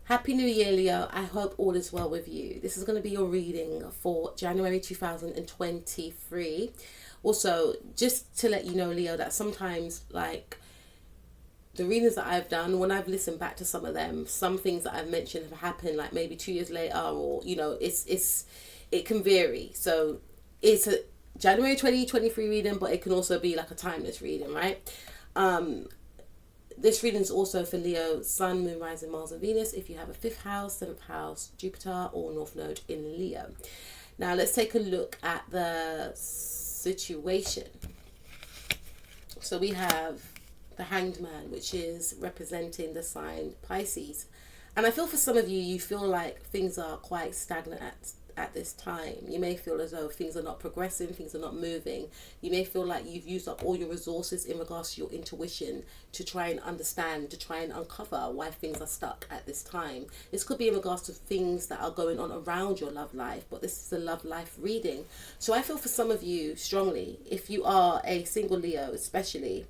Happy New Year, Leo. I hope all is well with you. This is going to be your reading for January 2023. Also, just to let you know, Leo, that sometimes, like, the readings that I've done, when I've listened back to some of them, some things that I've mentioned have happened, like, maybe 2 years later, or, it can vary. So, it's a January 2023 reading, but it can also be, like, a timeless reading, right? This reading is also for Leo, Sun, Moon, Rising, Mars and Venus, if you have a 5th house, 7th house, Jupiter or North Node in Leo. Now let's take a look at the situation. So we have the Hanged Man, which is representing the sign Pisces. And I feel for some of you, you feel like things are quite stagnant at this time. You may feel as though things are not progressing, things are not moving. You may feel like you've used up all your resources in regards to your intuition to try and understand, to try and uncover why things are stuck at this time. This could be in regards to things that are going on around your love life, but this is a love life reading. So I feel for some of you strongly, if you are a single Leo especially,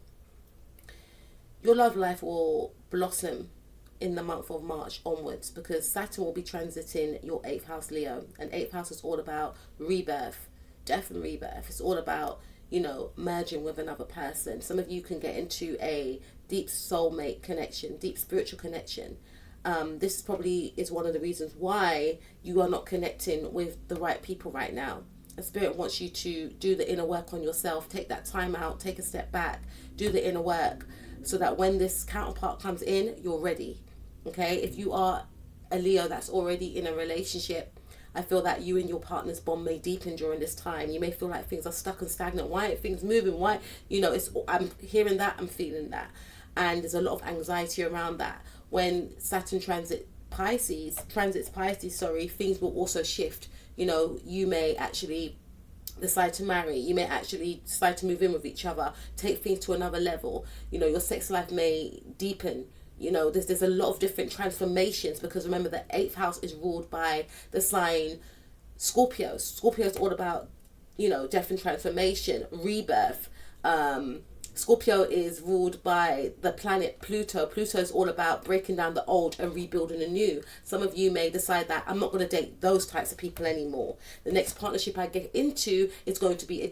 your love life will blossom in the month of March onwards, because Saturn will be transiting your 8th house, Leo, and 8th house is all about rebirth, death and rebirth. It's all about, merging with another person. Some of you can get into a deep soulmate connection, deep spiritual connection. This probably is one of the reasons why you are not connecting with the right people right now. The Spirit wants you to do the inner work on yourself. Take that time out, take a step back, do the inner work, so that when this counterpart comes in, you're ready. Okay, if you are a Leo that's already in a relationship, I feel that you and your partner's bond may deepen during this time. You may feel like things are stuck and stagnant. Why aren't things moving? Why, I'm hearing that, I'm feeling that. And there's a lot of anxiety around that. When Saturn transits Pisces, things will also shift. You may actually decide to marry, you may actually decide to move in with each other, take things to another level. Your sex life may deepen. There's a lot of different transformations, because remember the 8th house is ruled by the sign Scorpio. Scorpio is all about, death and transformation, rebirth. Scorpio is ruled by the planet Pluto. Pluto is all about breaking down the old and rebuilding the new. Some of you may decide that I'm not going to date those types of people anymore. The next partnership I get into is going to be a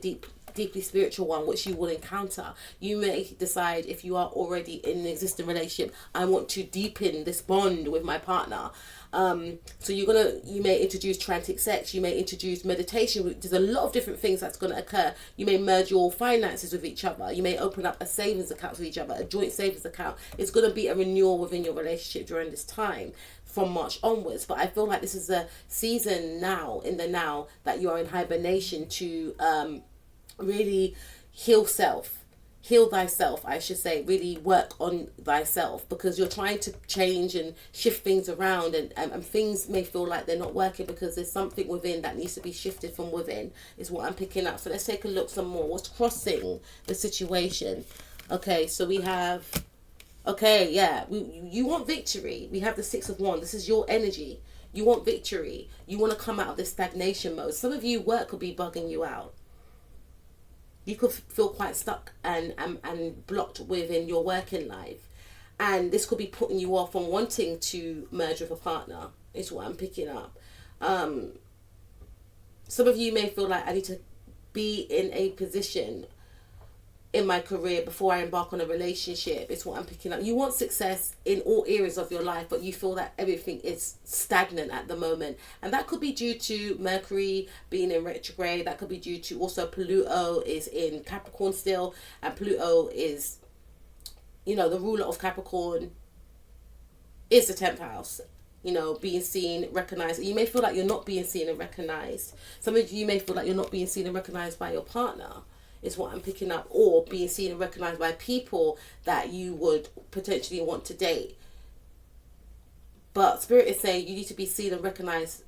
deeply spiritual one, which you will encounter. You may decide, if you are already in an existing relationship, I want to deepen this bond with my partner. So you may introduce transitic sex, you may introduce meditation. There's a lot of different things that's going to occur. You may merge your finances with each other. You may open up a savings account with each other, a joint savings account. It's going to be a renewal within your relationship during this time from March onwards. But I feel like this is a season now, that you are in hibernation to really heal thyself, I should say, really work on thyself, because you're trying to change and shift things around, and things may feel like they're not working because there's something within that needs to be shifted from within, is what I'm picking up. So let's take a look some more. What's crossing the situation? Okay, so we have, you want victory. We have the 6 of Wands. This is your energy. You want victory. You want to come out of this stagnation mode. Some of you, work could be bugging you out. You could feel quite stuck and blocked within your working life. And this could be putting you off on wanting to merge with a partner, is what I'm picking up. Some of you may feel like I need to be in a position in my career before I embark on a relationship, is what I'm picking up. You want success in all areas of your life, but you feel that everything is stagnant at the moment. And that could be due to Mercury being in retrograde. That could be due to also Pluto is in Capricorn still. And Pluto is, the ruler of Capricorn is the 10th house. Being seen, recognized. You may feel like you're not being seen and recognized. Some of you may feel like you're not being seen and recognized by your partner, is what I'm picking up, or being seen and recognized by people that you would potentially want to date. But Spirit is saying you need to be seen and recognized.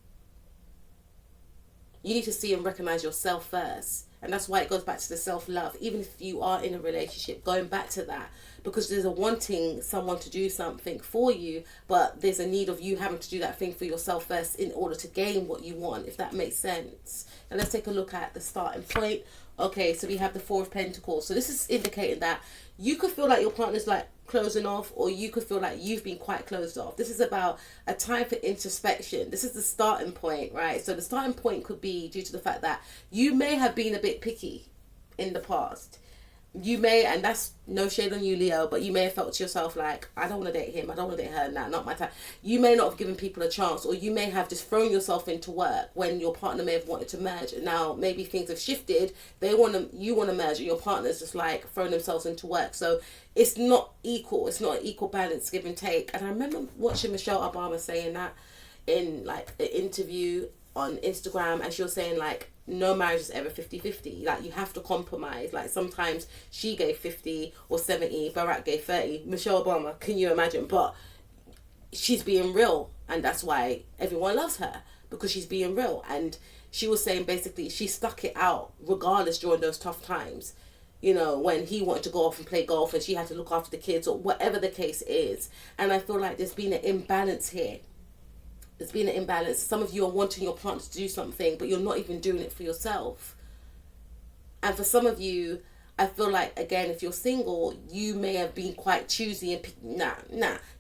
You need to see and recognize yourself first. And that's why it goes back to the self-love. Even if you are in a relationship, going back to that. because there's a wanting someone to do something for you, but there's a need of you having to do that thing for yourself first in order to gain what you want, if that makes sense. And let's take a look at the starting point. Okay, so we have the Four of Pentacles. So this is indicating that you could feel like your partner's like closing off, or you could feel like you've been quite closed off. This is about a time for introspection. This is the starting point, right? So the starting point could be due to the fact that you may have been a bit picky in the past. You may, and that's no shade on you, Leo, but you may have felt to yourself like, I don't want to date him, I don't want to date her, nah, not my time. You may not have given people a chance, or you may have just thrown yourself into work when your partner may have wanted to merge. And now maybe things have shifted, you want to merge, and your partner's just like throwing themselves into work. So it's not equal, it's not an equal balance, give and take. And I remember watching Michelle Obama saying that in like an interview on Instagram, and she was saying like, no marriage is ever 50-50. Like, you have to compromise. Like, sometimes she gave 50 or 70, Barack gave 30. Michelle Obama, can you imagine? But she's being real, and that's why everyone loves her, because she's being real. And she was saying basically she stuck it out regardless during those tough times. You know, when he wanted to go off and play golf and she had to look after the kids, or whatever the case is. And I feel like there's been an imbalance here. There's been an imbalance. Some of you are wanting your partner to do something, but you're not even doing it for yourself. And for some of you, I feel like, again, if you're single, you may have been quite choosy and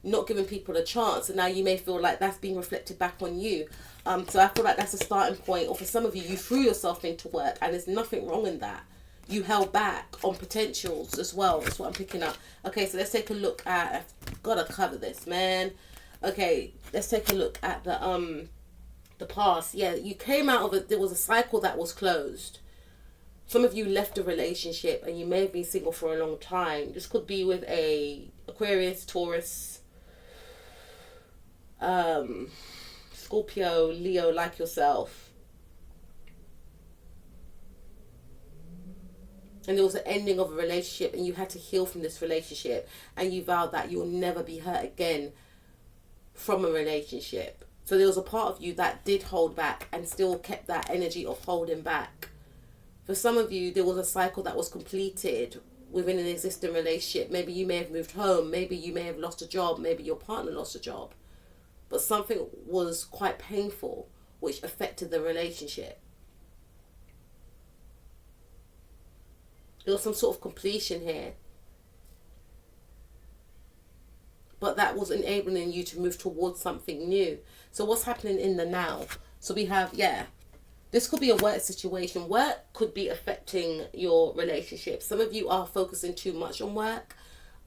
not giving people a chance. And now you may feel like that's being reflected back on you. So I feel like that's a starting point. Or for some of you, you threw yourself into work, and there's nothing wrong in that. You held back on potentials as well. That's what I'm picking up. Okay, so let's take a look at, I've got to cover this, man. Okay, let's take a look at the past. Yeah, you came out of it. There was a cycle that was closed. Some of you left a relationship, and you may have been single for a long time. This could be with a Aquarius, Taurus, Scorpio, Leo, like yourself. And there was an ending of a relationship, and you had to heal from this relationship, and you vowed that you'll never be hurt again from a relationship. So there was a part of you that did hold back and still kept that energy of holding back. For some of you, there was a cycle that was completed within an existing relationship. Maybe you may have moved home, maybe you may have lost a job, maybe your partner lost a job, but something was quite painful which affected the relationship. There was some sort of completion here, but that was enabling you to move towards something new. So what's happening in the now? So we have, this could be a work situation. Work could be affecting your relationship. Some of you are focusing too much on work.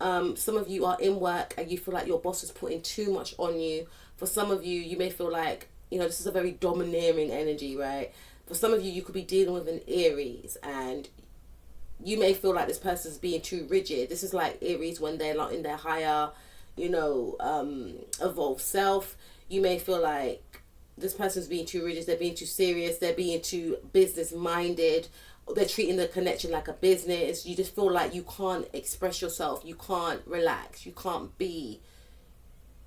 Some of you are in work and you feel like your boss is putting too much on you. For some of you, you may feel like, this is a very domineering energy, right? For some of you, you could be dealing with an Aries, and you may feel like this person's being too rigid. This is like Aries when they're not in their higher, evolved self. You may feel like this person's being too rigid, they're being too serious, they're being too business minded, they're treating the connection like a business. You just feel like you can't express yourself, you can't relax, you can't be,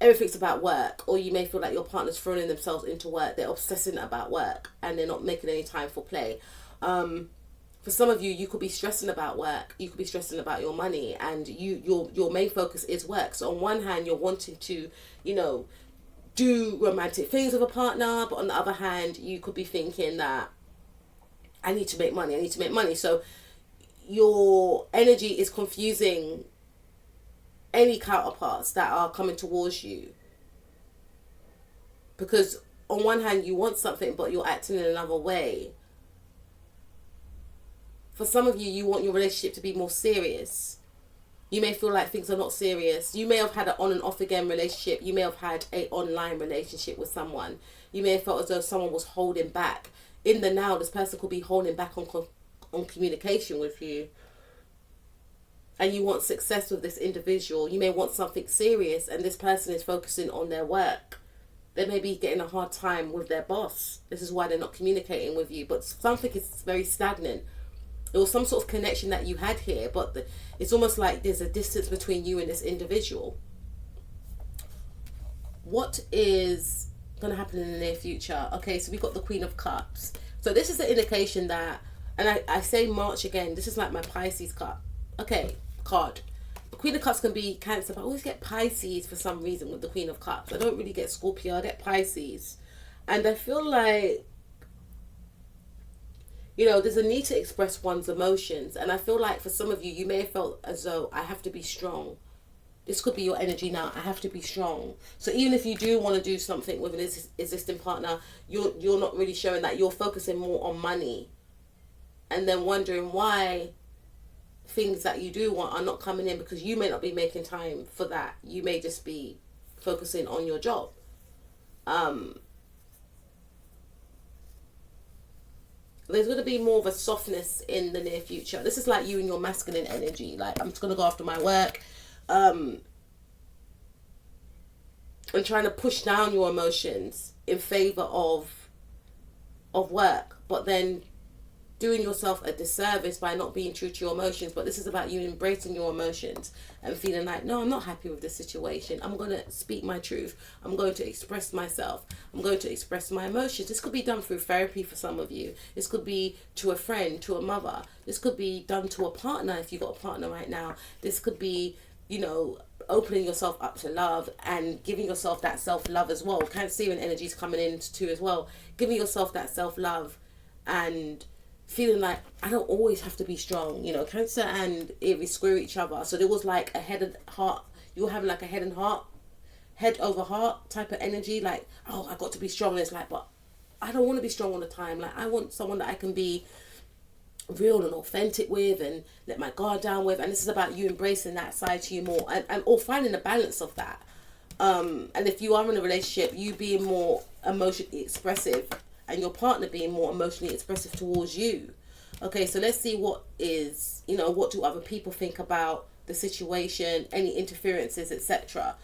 everything's about work. Or you may feel like your partner's throwing themselves into work, they're obsessing about work and they're not making any time for play. For some of you, you could be stressing about work, you could be stressing about your money, and your main focus is work. So on one hand, you're wanting to, do romantic things with a partner, but on the other hand, you could be thinking that I need to make money. So your energy is confusing any counterparts that are coming towards you. Because on one hand, you want something, but you're acting in another way. For some of you, you want your relationship to be more serious. You may feel like things are not serious. You may have had an on and off again relationship. You may have had an online relationship with someone. You may have felt as though someone was holding back. In the now, this person could be holding back on communication with you. And you want success with this individual. You may want something serious, and this person is focusing on their work. They may be getting a hard time with their boss. This is why they're not communicating with you. But something is very stagnant. There was some sort of connection that you had here, but it's almost like there's a distance between you and this individual. What is going to happen in the near future? Okay, so we've got the Queen of Cups. So this is an indication that, and I say March again, this is like my Pisces card. Queen of Cups can be Cancer, but I always get Pisces for some reason with the Queen of Cups. I don't really get Scorpio, I get Pisces. And I feel like, you know, there's a need to express one's emotions. And I feel like for some of you, you may have felt as though I have to be strong. This could be your energy now. I have to be strong. So even if you do want to do something with an existing partner, you're not really showing that. You're focusing more on money. And then wondering why things that you do want are not coming in, because you may not be making time for that. You may just be focusing on your job. There's going to be more of a softness in the near future. This is like you and your masculine energy. Like, I'm just going to go after my work. And trying to push down your emotions in favor of work. But then doing yourself a disservice by not being true to your emotions. But this is about you embracing your emotions and feeling like, no, I'm not happy with this situation. I'm going to speak my truth. I'm going to express myself. I'm going to express my emotions. This could be done through therapy for some of you. This could be to a friend, to a mother. This could be done to a partner if you've got a partner right now. This could be, you know, opening yourself up to love and giving yourself that self-love as well. Cancerian energies coming in too as well. Giving yourself that self-love and feeling like, I don't always have to be strong. You know, Cancer and Aries square each other. So there was like a head and heart. You were having like a head over heart type of energy. Like, oh, I got to be strong. And it's like, but I don't want to be strong all the time. Like, I want someone that I can be real and authentic with and let my guard down with. And this is about you embracing that side to you more, and or finding a balance of that. And if you are in a relationship, you being more emotionally expressive and your partner being more emotionally expressive towards you. Okay, so let's see what is, you know, what do other people think about the situation, any interferences, etc.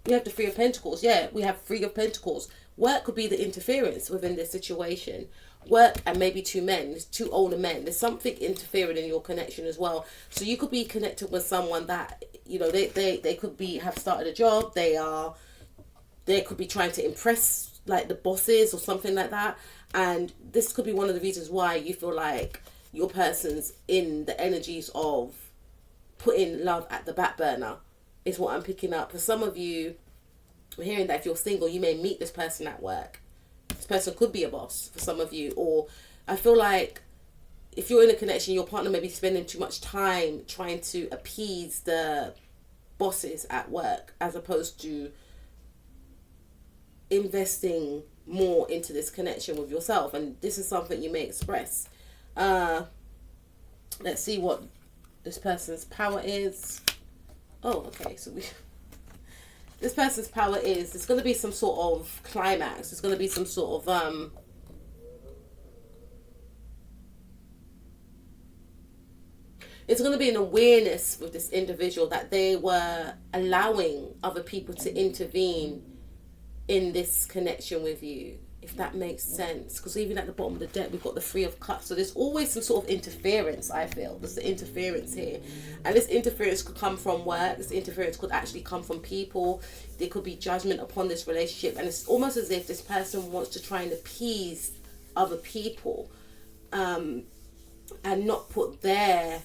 We have the Three of Pentacles. Yeah, we have Three of Pentacles. Work could be the interference within this situation. Work and maybe two men. There's two older men. There's something interfering in your connection as well. So you could be connected with someone that, you know, they could be have started a job. They could be trying to impress like the bosses or something like that. And this could be one of the reasons why you feel like your person's in the energies of putting love at the back burner, is what I'm picking up. For some of you, I'm hearing that if you're single, you may meet this person at work. This person could be a boss for some of you. Or I feel like if you're in a connection, your partner may be spending too much time trying to appease the bosses at work as opposed to investing more into this connection with yourself. And this is something you may express. Let's see what this person's power is. Oh, okay. So this person's power is, there's going to be some sort of climax. There's going to be some sort of it's going to be an awareness with this individual that they were allowing other people to intervene in this connection with you, if that makes sense. Because even at the bottom of the deck, we've got the Three of Cups. So there's always some sort of interference, I feel. There's the interference here. And this interference could come from work. This interference could actually come from people. There could be judgment upon this relationship. And it's almost as if this person wants to try and appease other people and not put their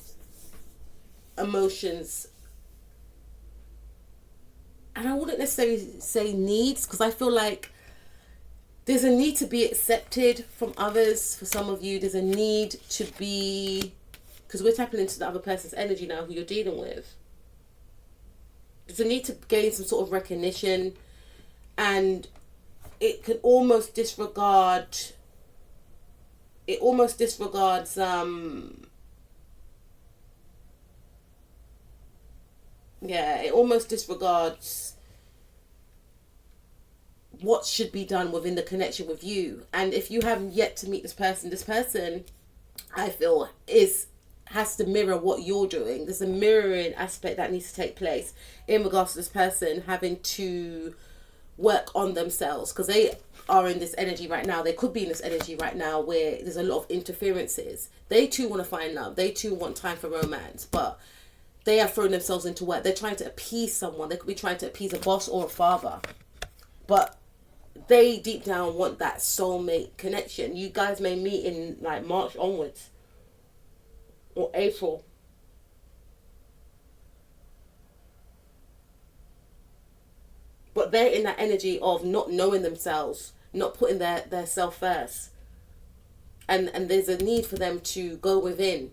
emotions, and I wouldn't necessarily say needs, because I feel like there's a need to be accepted from others. For some of you, there's a need to be, because we're tapping into the other person's energy now who you're dealing with. There's a need to gain some sort of recognition, and it can almost disregard, it almost disregards it almost disregards what should be done within the connection with you. And if you haven't yet to meet this person, I feel, has to mirror what you're doing. There's a mirroring aspect that needs to take place in regards to this person having to work on themselves, because they are in this energy right now. They could be in this energy right now where there's a lot of interferences. They too want to find love. They too want time for romance, but they are throwing themselves into work. They're trying to appease someone. They could be trying to appease a boss or a father. But they deep down want that soulmate connection. You guys may meet in like March onwards. Or April. But they're in that energy of not knowing themselves, not putting their self first. And there's a need for them to go within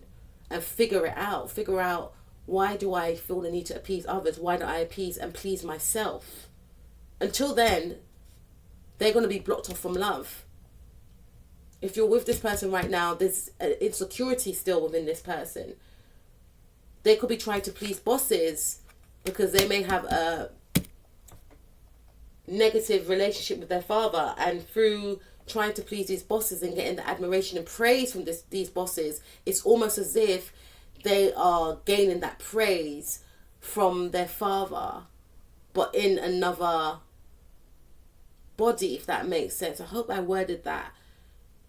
and figure it out. Figure out, why do I feel the need to appease others? Why do I appease and please myself? Until then, they're going to be blocked off from love. If you're with this person right now, there's insecurity still within this person. They could be trying to please bosses because they may have a negative relationship with their father, and through trying to please these bosses and getting the admiration and praise from these bosses, it's almost as if they are gaining that praise from their father, but in another body, if that makes sense. I hope I worded that.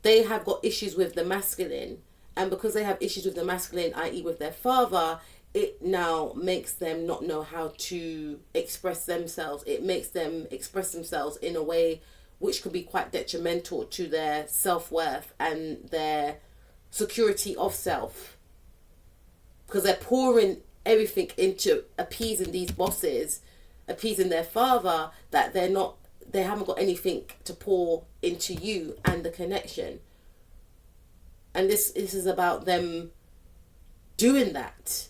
They have got issues with the masculine, and because they have issues with the masculine, i.e. with their father, it now makes them not know how to express themselves. It makes them express themselves in a way which could be quite detrimental to their self-worth and their security of self. Because they're pouring everything into appeasing these bosses, appeasing their father, that they haven't got anything to pour into you and the connection. And this is about them doing that.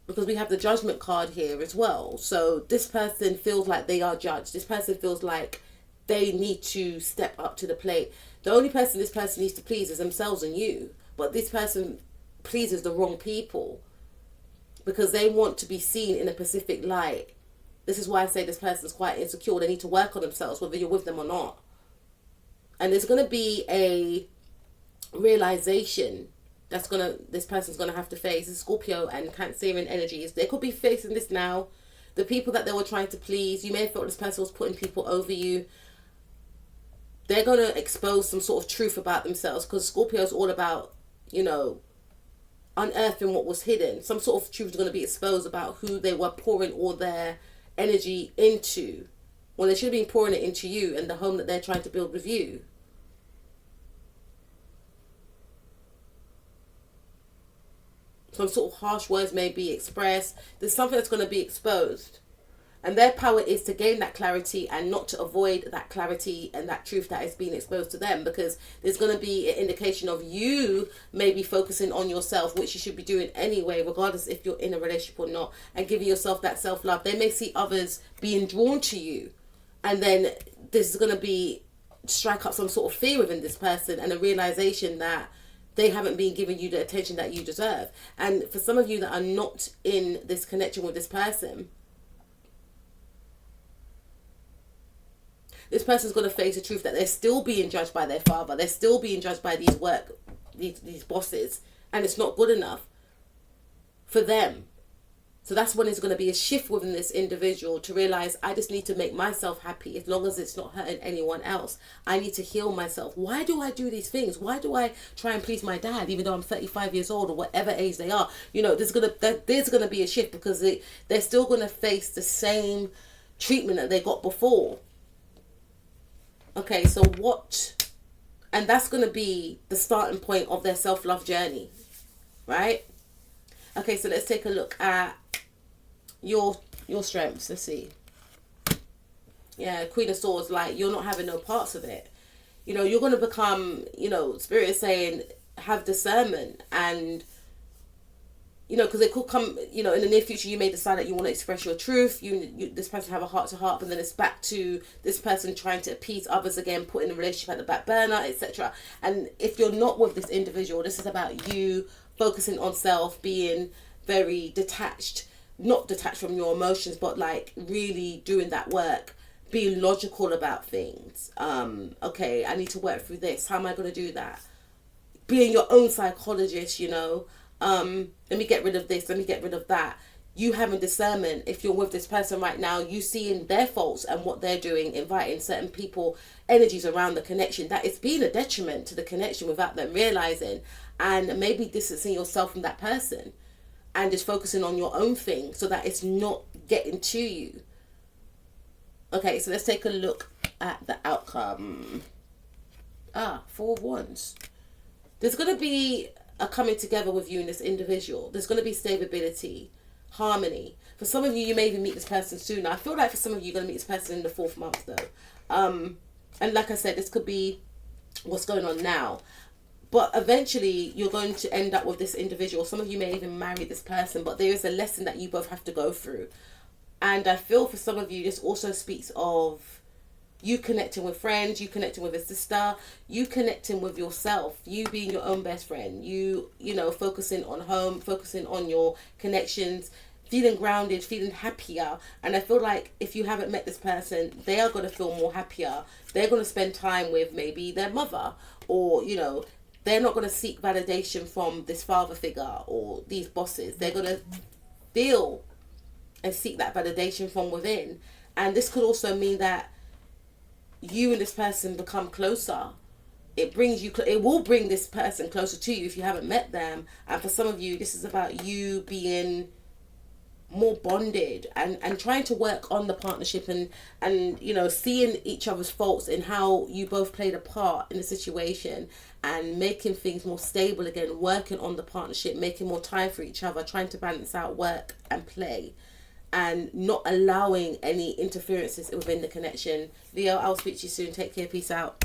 Because we have the judgment card here as well. So this person feels like they are judged. This person feels like they need to step up to the plate. The only person this person needs to please is themselves and you. But this person pleases the wrong people because they want to be seen in a specific light. This is why I say this person is quite insecure. They need to work on themselves, whether you're with them or not. And there's going to be a realization this person's gonna have to face. This Scorpio and Cancerian energies. They could be facing this now. The people that they were trying to please, you may have thought this person was putting people over you. They're gonna expose some sort of truth about themselves, because Scorpio is all about, unearthing what was hidden. Some sort of truth is gonna be exposed about who they were pouring all their energy into, when they should have been pouring it into you and the home that they're trying to build with you. Some sort of harsh words may be expressed. There's something that's going to be exposed. And their power is to gain that clarity and not to avoid that clarity and that truth that is being exposed to them, because there's going to be an indication of you maybe focusing on yourself, which you should be doing anyway, regardless if you're in a relationship or not, and giving yourself that self-love. They may see others being drawn to you, and then this is going to strike up some sort of fear within this person and a realization that they haven't been giving you the attention that you deserve. And for some of you that are not in this connection with this person, this person's going to face the truth that they're still being judged by their father. They're still being judged by these bosses. And it's not good enough for them. So that's when it's going to be a shift within this individual to realize, I just need to make myself happy as long as it's not hurting anyone else. I need to heal myself. Why do I do these things? Why do I try and please my dad, even though I'm 35 years old or whatever age they are? There's going to be a shift, because they're still going to face the same treatment that they got before. Okay, so and that's going to be the starting point of their self-love journey, right? Okay, so let's take a look at your strengths. Let's see. Yeah, Queen of Swords, like, you're not having no parts of it. You're going to become, Spirit is saying, have discernment, and, because it could come, in the near future, you may decide that you want to express your truth. This person have a heart-to-heart, but then it's back to this person trying to appease others again, putting the relationship at the back burner, etc. And if you're not with this individual, this is about you focusing on self, being very detached, not detached from your emotions, but like really doing that work, being logical about things. Okay, I need to work through this. How am I going to do that? Being your own psychologist, let me get rid of this, let me get rid of that. You having discernment, if you're with this person right now, you seeing their faults and what they're doing, inviting certain people, energies around the connection, that it's being a detriment to the connection without them realizing, and maybe distancing yourself from that person and just focusing on your own thing so that it's not getting to you. Okay, so let's take a look at the outcome. 4 of Wands. There's going to be a coming together with you and this individual. There's going to be stability, harmony. For some of you, you may even meet this person sooner. I feel like for some of you, you're going to meet this person in the 4th month though. And like I said, this could be what's going on now. But eventually, you're going to end up with this individual. Some of you may even marry this person, but there is a lesson that you both have to go through. And I feel for some of you, this also speaks of you connecting with friends, you connecting with a sister, you connecting with yourself, you being your own best friend, you know, focusing on home, focusing on your connections, feeling grounded, feeling happier. And I feel like if you haven't met this person, they are going to feel more happier. They're going to spend time with maybe their mother, or, you know, they're not going to seek validation from this father figure or these bosses. They're going to feel and seek that validation from within. And this could also mean that you and this person become closer. It brings you, it will bring this person closer to you if you haven't met them. And for some of you, this is about you being more bonded and trying to work on the partnership and you know, seeing each other's faults and how you both played a part in the situation, and making things more stable again, working on the partnership, making more time for each other, trying to balance out work and play, and not allowing any interferences within the connection. Leo, I'll speak to you soon. Take care. Peace out.